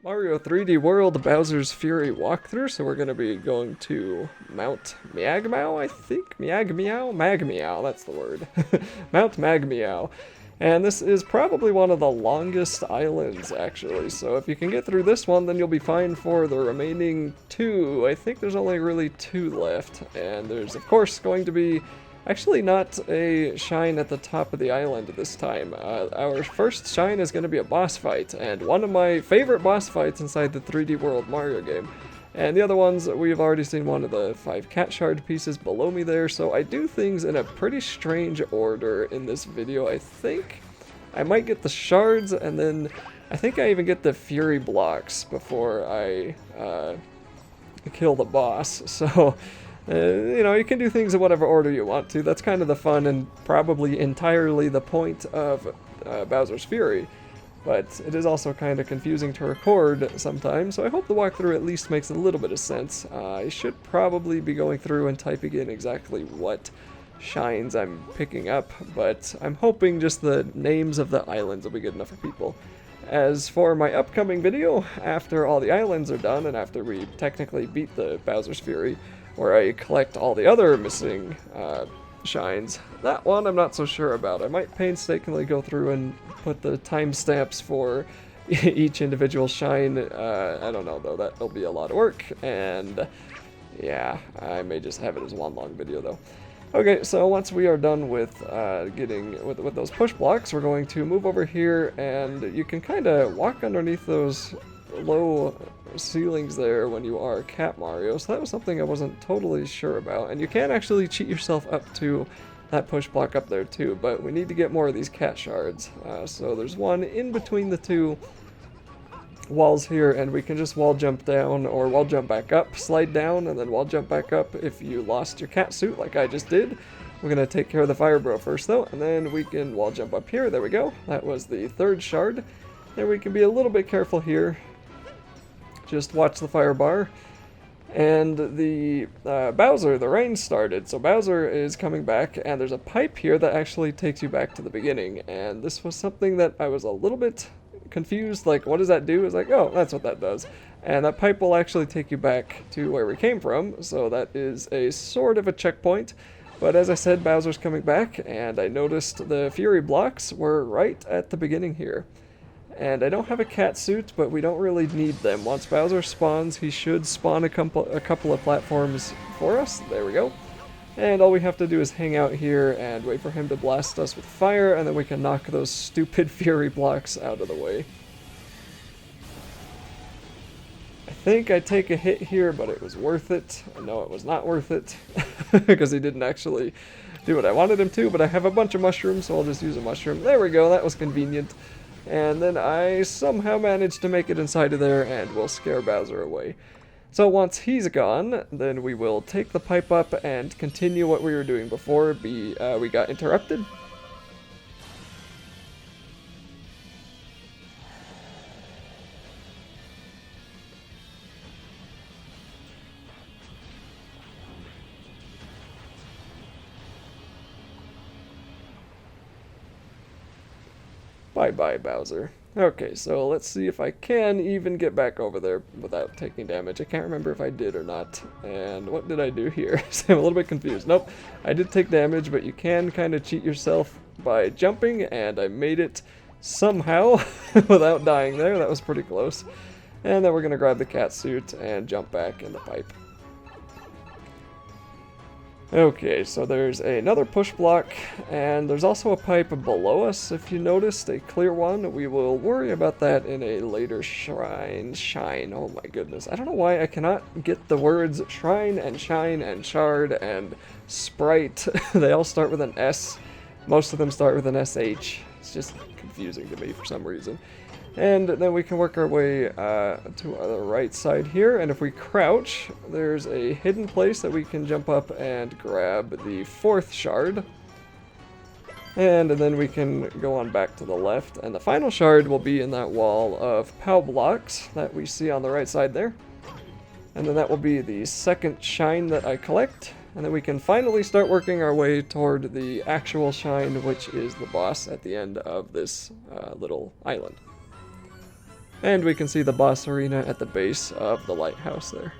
Mario 3D World Bowser's Fury walkthrough, so we're going to be going to Mount Magmeow, I think? Magmeow? Magmeow, that's the word. Mount Magmeow. And this is probably one of the longest islands, actually, so if you can get through this one, then you'll be fine for the remaining two. I think there's only really two left, and there's, of course, going to be actually not a shine at the top of the island this time. Our first shine is going to be a boss fight, and one of my favorite boss fights inside the 3D World Mario game. And the other ones, we've already seen one of the 5 cat shard pieces below me there, so I do things in a pretty strange order in this video. I think I might get the shards, and then I think I even get the Fury blocks before I kill the boss, so you know, you can do things in whatever order you want to. That's kind of the fun and probably entirely the point of Bowser's Fury. But it is also kind of confusing to record sometimes, so I hope the walkthrough at least makes a little bit of sense. I should probably be going through and typing in exactly what shines I'm picking up, but I'm hoping just the names of the islands will be good enough for people. As for my upcoming video, after all the islands are done and after we technically beat the Bowser's Fury, where I collect all the other missing shines. That one I'm not so sure about. I might painstakingly go through and put the timestamps for each individual shine. I don't know though, that'll be a lot of work, and yeah, I may just have it as one long video though. Okay, so once we are done with with those push blocks, we're going to move over here, and you can kind of walk underneath those low ceilings there when you are Cat Mario, so that was something I wasn't totally sure about. And you can actually cheat yourself up to that push block up there too, but we need to get more of these cat shards. So there's one in between the two walls here, and we can just wall jump down or wall jump back up, slide down, and then wall jump back up if you lost your cat suit like I just did. We're going to take care of the fire bro first though, and then we can wall jump up here. There we go. That was the third shard. And we can be a little bit careful here. Just watch the fire bar. And the Bowser, the rain started, so Bowser is coming back, and there's a pipe here that actually takes you back to the beginning. And this was something that I was a little bit confused, like, what does that do? It's like, oh, that's what that does. And that pipe will actually take you back to where we came from, so that is a sort of a checkpoint. But as I said, Bowser's coming back, and I noticed the Fury blocks were right at the beginning here. And I don't have a cat suit, but we don't really need them. Once Bowser spawns, he should spawn a couple of platforms for us. There we go. And all we have to do is hang out here and wait for him to blast us with fire, and then we can knock those stupid Fury blocks out of the way. I think I take a hit here, but it was worth it. No, it was not worth it, because he didn't actually do what I wanted him to, but I have a bunch of mushrooms, so I'll just use a mushroom. There we go, that was convenient. And then I somehow managed to make it inside of there, and we'll scare Bowser away. So once he's gone, then we will take the pipe up and continue what we were doing before we got interrupted. Bye-bye, Bowser. Okay, so let's see if I can even get back over there without taking damage. I can't remember if I did or not. And what did I do here? So I'm a little bit confused. Nope, I did take damage, but you can kind of cheat yourself by jumping, and I made it somehow without dying there. That was pretty close. And then we're going to grab the cat suit and jump back in the pipe. Okay, so there's another push block, and there's also a pipe below us, if you noticed, a clear one. We will worry about that in a later shine. Oh my goodness. I don't know why I cannot get the words shrine and shine and shard and sprite. They all start with an S. Most of them start with an SH. It's just confusing to me for some reason. And then we can work our way to the right side here, and if we crouch, there's a hidden place that we can jump up and grab the 4th shard. And then we can go on back to the left, and the final shard will be in that wall of POW blocks that we see on the right side there. And then that will be the 2nd shine that I collect, and then we can finally start working our way toward the actual shine, which is the boss at the end of this little island. And we can see the boss arena at the base of the lighthouse there.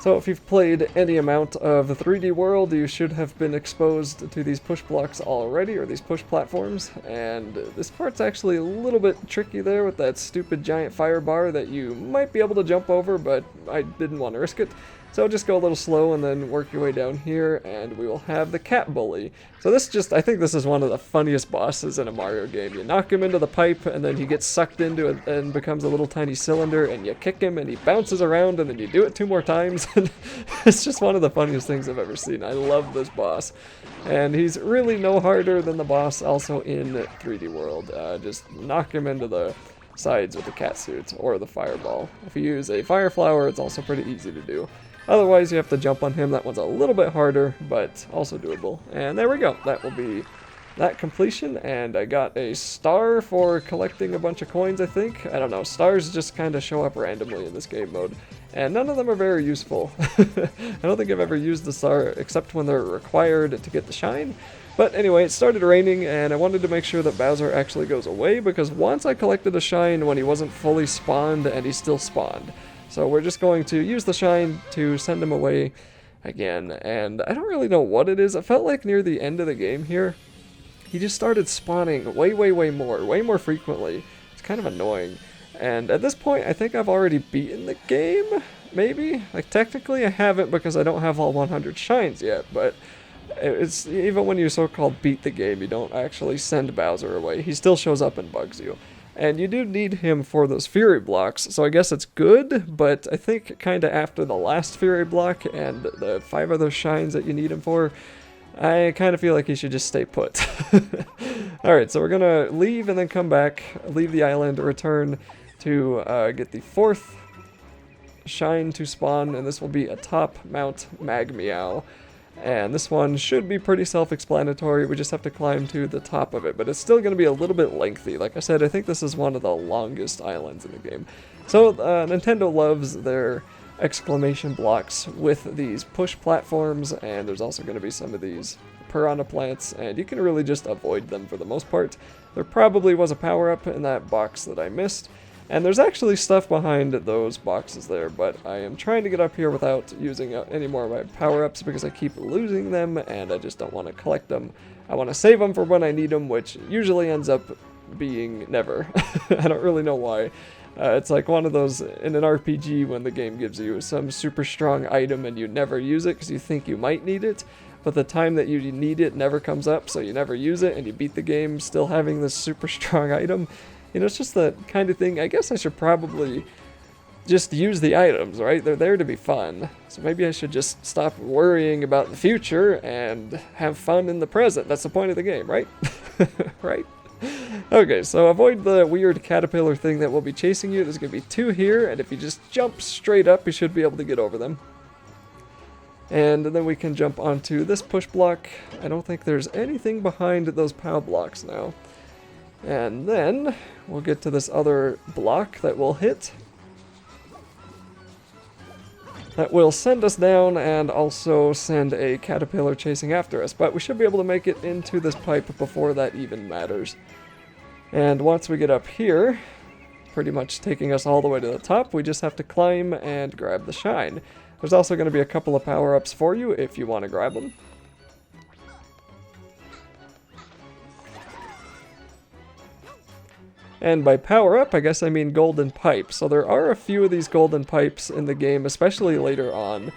So if you've played any amount of the 3D World, you should have been exposed to these push blocks already, or these push platforms, and this part's actually a little bit tricky there with that stupid giant fire bar that you might be able to jump over, but I didn't want to risk it. So just go a little slow and then work your way down here, and we will have the cat bully. So I think this is one of the funniest bosses in a Mario game. You knock him into the pipe, and then he gets sucked into it and becomes a little tiny cylinder, and you kick him, and he bounces around, and then you do it 2 more times. It's just one of the funniest things I've ever seen. I love this boss. And he's really no harder than the boss also in 3D World. Just knock him into the sides with the cat suit, or the fireball. If you use a fire flower, it's also pretty easy to do. Otherwise, you have to jump on him. That one's a little bit harder, but also doable. And there we go. That will be that completion. And I got a star for collecting a bunch of coins, I think. I don't know. Stars just kind of show up randomly in this game mode. And none of them are very useful. I don't think I've ever used the star except when they're required to get the shine. But anyway, it started raining, and I wanted to make sure that Bowser actually goes away, because once I collected a shine when he wasn't fully spawned, and he still spawned. So we're just going to use the shine to send him away again, and I don't really know what it is. It felt like near the end of the game here, he just started spawning way more frequently. It's kind of annoying. And at this point, I think I've already beaten the game, maybe? Like, technically I haven't because I don't have all 100 shines yet, but it's even when you so-called beat the game, you don't actually send Bowser away. He still shows up and bugs you. And you do need him for those Fury blocks, so I guess it's good, but I think kind of after the last Fury block and the 5 other shines that you need him for, I kind of feel like he should just stay put. Alright, so we're going to leave and then come back, leave the island, return to get the 4th shine to spawn, and this will be atop Mount Magmeow. And this one should be pretty self-explanatory. We just have to climb to the top of it, but it's still going to be a little bit lengthy. Like I said, I think this is one of the longest islands in the game. So Nintendo loves their exclamation blocks with these push platforms, and there's also going to be some of these piranha plants, and you can really just avoid them for the most part. There probably was a power-up in that box that I missed. And there's actually stuff behind those boxes there, but I am trying to get up here without using any more of my power-ups because I keep losing them, and I just don't want to collect them. I want to save them for when I need them, which usually ends up being never. I don't really know why. It's like one of those in an RPG when the game gives you some super strong item and you never use it because you think you might need it, but the time that you need it never comes up, so you never use it, and you beat the game still having this super strong item. You know, it's just the kind of thing, I guess I should probably just use the items, right? They're there to be fun. So maybe I should just stop worrying about the future and have fun in the present. That's the point of the game, right? Right? Okay, so avoid the weird caterpillar thing that will be chasing you. There's going to be 2 here, and if you just jump straight up, you should be able to get over them. And then we can jump onto this push block. I don't think there's anything behind those POW blocks now. And then we'll get to this other block that we'll hit. That will send us down and also send a caterpillar chasing after us. But we should be able to make it into this pipe before that even matters. And once we get up here, pretty much taking us all the way to the top, we just have to climb and grab the shine. There's also going to be a couple of power-ups for you if you want to grab them. And by power-up, I guess I mean golden pipe. So there are a few of these golden pipes in the game, especially later on.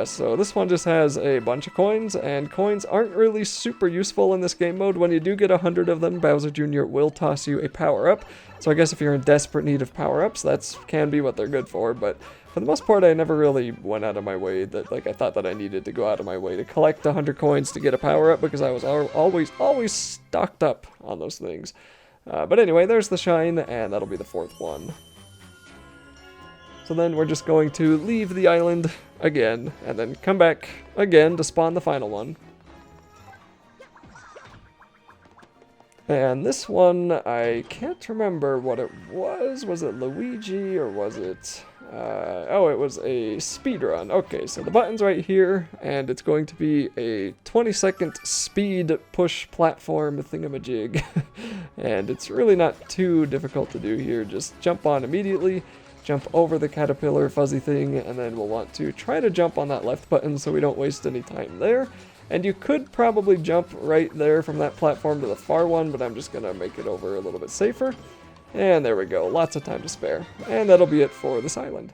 So this one just has a bunch of coins, and coins aren't really super useful in this game mode. When you do get 100 of them, Bowser Jr. will toss you a power-up. So I guess if you're in desperate need of power-ups, that can be what they're good for. But for the most part, I never really went out of my way that, like, I thought that I needed to go out of my way to collect 100 coins to get a power-up, because I was always stocked up on those things. But anyway, there's the shine, and that'll be the 4th one. So then we're just going to leave the island again, and then come back again to spawn the final one. And this one, I can't remember what it was. Was it Luigi, or was it... Oh, it was a speed run. Okay, so the button's right here, and it's going to be a 20-second speed push platform thingamajig. And it's really not too difficult to do here. Just jump on immediately, jump over the caterpillar fuzzy thing, and then we'll want to try to jump on that left button so we don't waste any time there. And you could probably jump right there from that platform to the far one, but I'm just going to make it over a little bit safer. And there we go, lots of time to spare. And that'll be it for this island.